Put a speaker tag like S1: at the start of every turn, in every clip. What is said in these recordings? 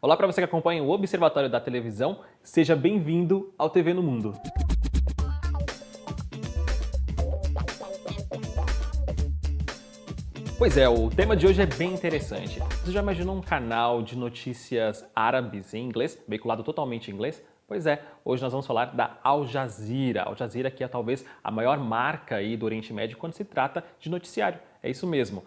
S1: Olá para você que acompanha o Observatório da Televisão, seja bem-vindo ao TV no Mundo. Pois é, o tema de hoje é bem interessante. Você já imaginou um canal de notícias árabes em inglês, veiculado totalmente em inglês? Pois é, hoje nós vamos falar da Al Jazeera. Al Jazeera que é talvez a maior marca aí do Oriente Médio quando se trata de noticiário. É isso mesmo.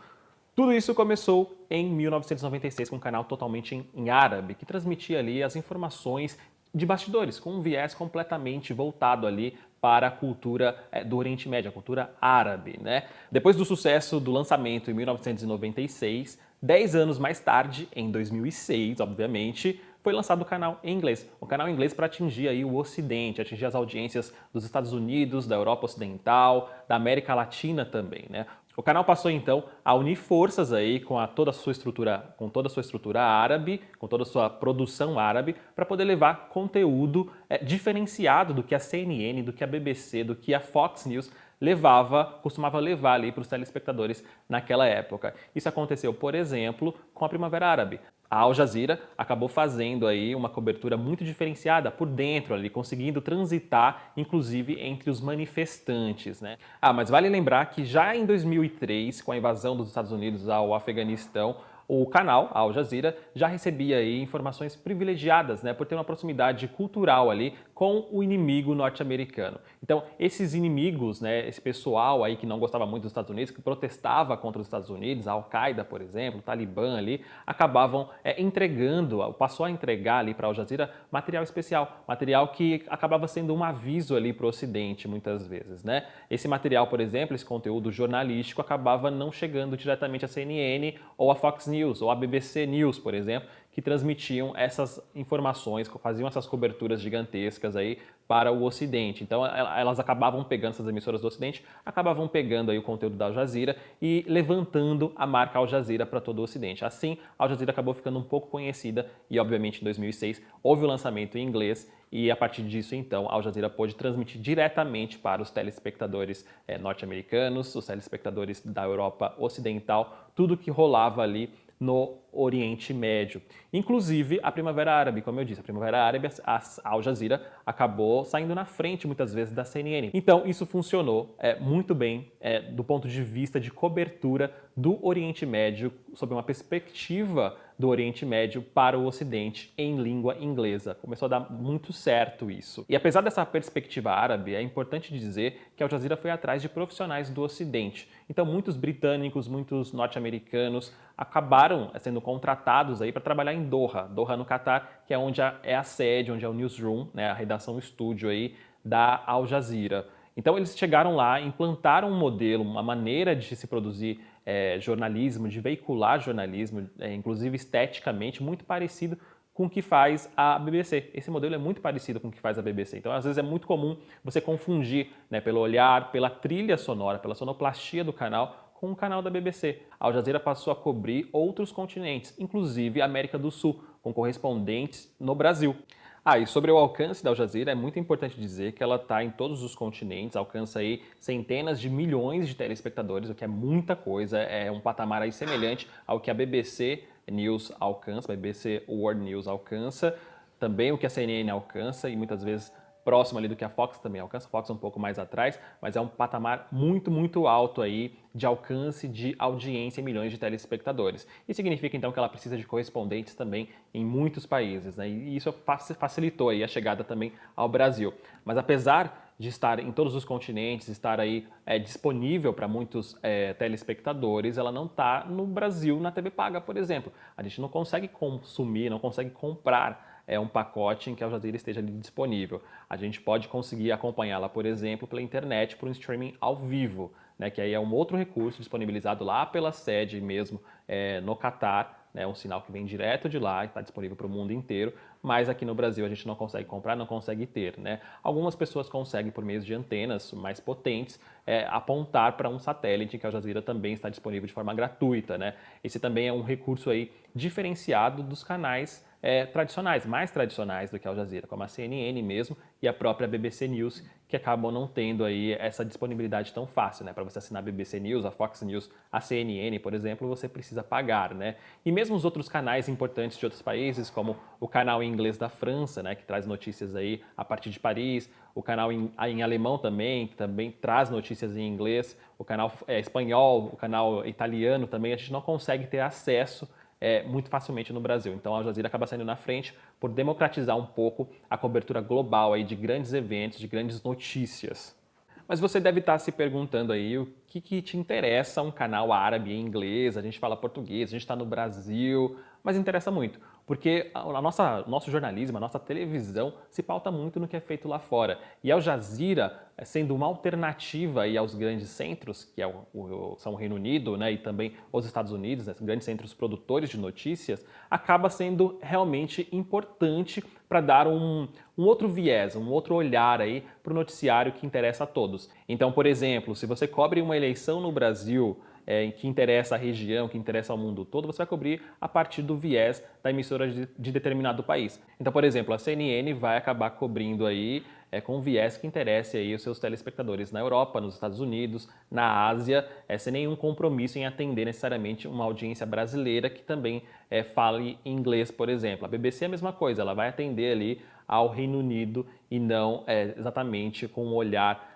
S1: Tudo isso começou em 1996 com um canal totalmente em árabe, que transmitia ali as informações de bastidores, com um viés completamente voltado ali para a cultura do Oriente Médio, a cultura árabe, né? Depois do sucesso do lançamento em 1996, 10 anos mais tarde, em 2006, obviamente, foi lançado o canal em inglês. O canal em inglês para atingir aí o Ocidente, atingir as audiências dos Estados Unidos, da Europa Ocidental, da América Latina também, né? O canal passou então a unir forças aí com toda a sua estrutura árabe, com toda a sua produção árabe, para poder levar conteúdo diferenciado do que a CNN, do que a BBC, do que a Fox News costumava levar ali para os telespectadores naquela época. Isso aconteceu, por exemplo, com a Primavera Árabe. A Al Jazeera acabou fazendo aí uma cobertura muito diferenciada por dentro ali, conseguindo transitar, inclusive, entre os manifestantes, né? Mas vale lembrar que já em 2003, com a invasão dos Estados Unidos ao Afeganistão, o canal, a Al Jazeera, já recebia aí informações privilegiadas, né, por ter uma proximidade cultural ali com o inimigo norte-americano. Então, esses inimigos, né, esse pessoal aí que não gostava muito dos Estados Unidos, que protestava contra os Estados Unidos, a Al-Qaeda, por exemplo, o Talibã ali, acabavam passou a entregar ali para a Al Jazeera material especial, material que acabava sendo um aviso ali para o Ocidente, muitas vezes, né? Esse material, por exemplo, esse conteúdo jornalístico acabava não chegando diretamente à CNN ou à Fox News ou à BBC News, por exemplo, que transmitiam essas informações, faziam essas coberturas gigantescas aí para o Ocidente. Então elas acabavam pegando, essas emissoras do Ocidente, acabavam pegando aí o conteúdo da Al Jazeera e levantando a marca Al Jazeera para todo o Ocidente. Assim, a Al Jazeera acabou ficando um pouco conhecida e, obviamente, em 2006 houve o lançamento em inglês e, a partir disso, então, a Al Jazeera pôde transmitir diretamente para os telespectadores norte-americanos, os telespectadores da Europa Ocidental, tudo que rolava ali no Oriente Médio. Inclusive a Primavera Árabe, como eu disse, a Primavera Árabe, a Al Jazeera acabou saindo na frente muitas vezes da CNN. Então isso funcionou muito bem do ponto de vista de cobertura do Oriente Médio, sob uma perspectiva do Oriente Médio para o Ocidente em língua inglesa. Começou a dar muito certo isso. E apesar dessa perspectiva árabe, é importante dizer que a Al Jazeera foi atrás de profissionais do Ocidente. Então muitos britânicos, muitos norte-americanos acabaram sendo contratados aí para trabalhar em Doha no Catar, que é onde é a sede, onde é o newsroom, né, a redação estúdio aí da Al Jazeera. Então eles chegaram lá, implantaram um modelo, uma maneira de se produzir jornalismo, de veicular jornalismo, inclusive esteticamente, muito parecido com o que faz a BBC. Esse modelo é muito parecido com o que faz a BBC. Então, às vezes, é muito comum você confundir, né, pelo olhar, pela trilha sonora, pela sonoplastia do canal, com o canal da BBC. A Al Jazeera passou a cobrir outros continentes, inclusive a América do Sul, com correspondentes no Brasil. E sobre o alcance da Al Jazeera, é muito importante dizer que ela está em todos os continentes, alcança aí centenas de milhões de telespectadores, o que é muita coisa, é um patamar aí semelhante ao que a BBC News alcança, a BBC World News alcança, também o que a CNN alcança e muitas vezes próximo ali do que a Fox também alcança, a Fox um pouco mais atrás, mas é um patamar muito, muito alto aí de alcance de audiência em milhões de telespectadores. Isso significa então que ela precisa de correspondentes também em muitos países, né? E isso facilitou aí a chegada também ao Brasil. Mas apesar de estar em todos os continentes, estar aí disponível para muitos telespectadores, ela não está no Brasil na TV paga, por exemplo. A gente não consegue consumir, não consegue comprar um pacote em que a Al Jazeera esteja ali disponível. A gente pode conseguir acompanhá-la, por exemplo, pela internet, por um streaming ao vivo, né, que aí é um outro recurso disponibilizado lá pela sede mesmo no Catar, né, um sinal que vem direto de lá e está disponível para o mundo inteiro, mas aqui no Brasil a gente não consegue comprar, não consegue ter, né? Algumas pessoas conseguem, por meio de antenas mais potentes, apontar para um satélite, que a Al Jazeera também está disponível de forma gratuita, né? Esse também é um recurso aí diferenciado dos canais tradicionais, mais tradicionais do que a Al Jazeera, como a CNN mesmo e a própria BBC News, que acabam não tendo aí essa disponibilidade tão fácil, né? Para você assinar a BBC News, a Fox News, a CNN, por exemplo, você precisa pagar, né? E mesmo os outros canais importantes de outros países, como o canal em inglês da França, né? Que traz notícias aí a partir de Paris, o canal em alemão também, que também traz notícias em inglês, o canal espanhol, o canal italiano também, a gente não consegue ter acesso muito facilmente no Brasil. Então a Al Jazeera acaba saindo na frente por democratizar um pouco a cobertura global aí de grandes eventos, de grandes notícias. Mas você deve estar se perguntando aí o que te interessa um canal árabe em inglês, a gente fala português, a gente está no Brasil, mas interessa muito, porque nosso jornalismo, a nossa televisão se pauta muito no que é feito lá fora. E a Al Jazeera, sendo uma alternativa aí aos grandes centros, que são o Reino Unido, né, e também os Estados Unidos, né, grandes centros produtores de notícias, acaba sendo realmente importante para dar um outro viés, um outro olhar aí para o noticiário que interessa a todos. Então, por exemplo, se você cobre uma eleição no Brasil que interessa a região, que interessa ao mundo todo, você vai cobrir a partir do viés da emissora de determinado país. Então, por exemplo, a CNN vai acabar cobrindo aí com um viés que interesse aí os seus telespectadores na Europa, nos Estados Unidos, na Ásia, sem nenhum compromisso em atender necessariamente uma audiência brasileira que também fale inglês, por exemplo. A BBC é a mesma coisa, ela vai atender ali ao Reino Unido e não exatamente com um olhar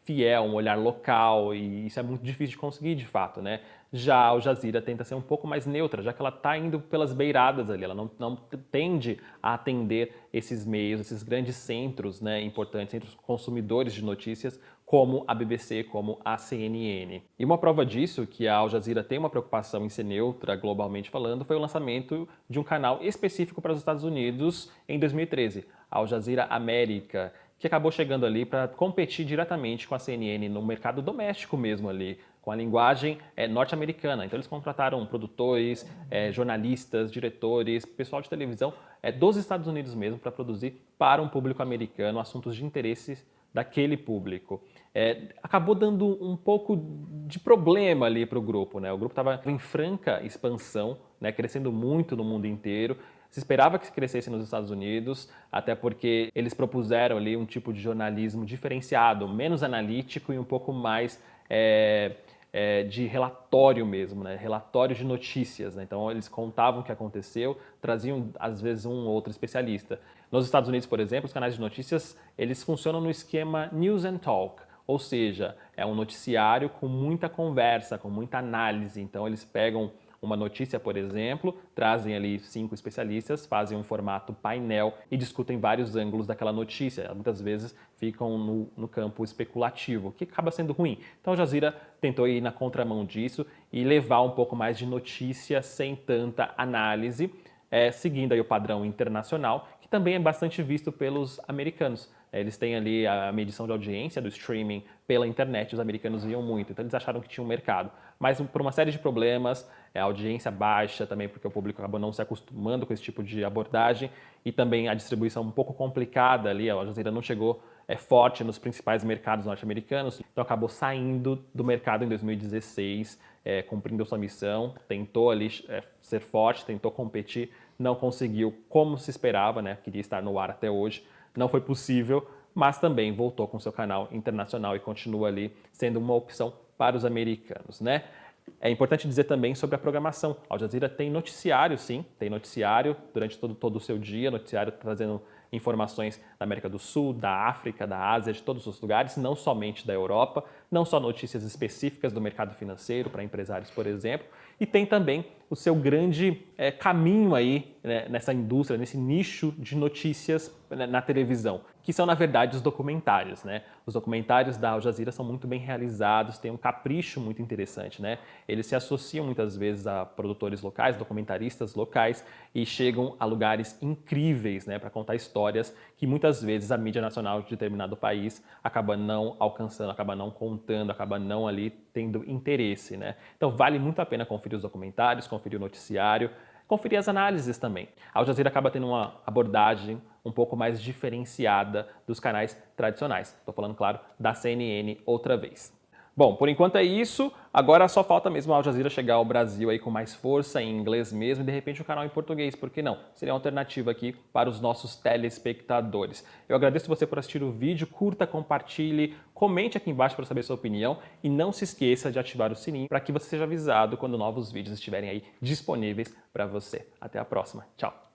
S1: fiel, um olhar local, e isso é muito difícil de conseguir de fato, né? Já a Al Jazeera tenta ser um pouco mais neutra, já que ela está indo pelas beiradas ali, ela não tende a atender esses meios, esses grandes centros, né, importantes, centros consumidores de notícias, como a BBC, como a CNN. E uma prova disso, que a Al Jazeera tem uma preocupação em ser neutra, globalmente falando, foi o lançamento de um canal específico para os Estados Unidos em 2013, a Al Jazeera América, que acabou chegando ali para competir diretamente com a CNN no mercado doméstico mesmo ali, com a linguagem norte-americana. Então eles contrataram produtores, jornalistas, diretores, pessoal de televisão dos Estados Unidos mesmo para produzir para um público americano assuntos de interesse daquele público. Acabou dando um pouco de problema ali para o grupo, né? O grupo estava em franca expansão, né? Crescendo muito no mundo inteiro. Se esperava que crescesse nos Estados Unidos, até porque eles propuseram ali um tipo de jornalismo diferenciado, menos analítico e um pouco mais de relatório mesmo, né? Relatório de notícias, né? Então eles contavam o que aconteceu, traziam às vezes um ou outro especialista. Nos Estados Unidos, por exemplo, os canais de notícias eles funcionam no esquema News and Talk, ou seja, é um noticiário com muita conversa, com muita análise. Então eles pegam uma notícia, por exemplo, trazem ali 5 especialistas, fazem um formato painel e discutem vários ângulos daquela notícia. Muitas vezes ficam no campo especulativo, que acaba sendo ruim. Então, a Al Jazeera tentou ir na contramão disso e levar um pouco mais de notícia sem tanta análise, seguindo aí o padrão internacional, que também é bastante visto pelos americanos. Eles têm ali a medição de audiência do streaming pela internet, os americanos viam muito, então eles acharam que tinha um mercado. Mas por uma série de problemas, a audiência baixa também, porque o público acabou não se acostumando com esse tipo de abordagem, e também a distribuição um pouco complicada ali, a Al Jazeera não chegou forte nos principais mercados norte-americanos, então acabou saindo do mercado em 2016, cumprindo sua missão, tentou ali ser forte, tentou competir, não conseguiu como se esperava, né? Queria estar no ar até hoje. Não foi possível, mas também voltou com seu canal internacional e continua ali sendo uma opção para os americanos, né? É importante dizer também sobre a programação. A Al Jazeera tem noticiário, sim, tem noticiário durante todo o seu dia, noticiário trazendo informações da América do Sul, da África, da Ásia, de todos os lugares, não somente da Europa, não só notícias específicas do mercado financeiro para empresários, por exemplo, e tem também o seu grande caminho aí, né, nessa indústria, nesse nicho de notícias na televisão, que são, na verdade, os documentários, né? Os documentários da Al Jazeera são muito bem realizados, têm um capricho muito interessante, né? Eles se associam muitas vezes a produtores locais, documentaristas locais e chegam a lugares incríveis, né, para contar histórias que muitas vezes a mídia nacional de determinado país acaba não alcançando, acaba não contando, acaba não ali tendo interesse, né? Então vale muito a pena conferir os documentários, conferir o noticiário, conferir as análises também. A Al Jazeera acaba tendo uma abordagem um pouco mais diferenciada dos canais tradicionais. Estou falando, claro, da CNN outra vez. Bom, por enquanto é isso. Agora só falta mesmo a Al Jazeera chegar ao Brasil aí com mais força, em inglês mesmo, e de repente um canal em português, por que não? Seria uma alternativa aqui para os nossos telespectadores. Eu agradeço você por assistir o vídeo, curta, compartilhe, comente aqui embaixo para saber sua opinião e não se esqueça de ativar o sininho para que você seja avisado quando novos vídeos estiverem aí disponíveis para você. Até a próxima. Tchau!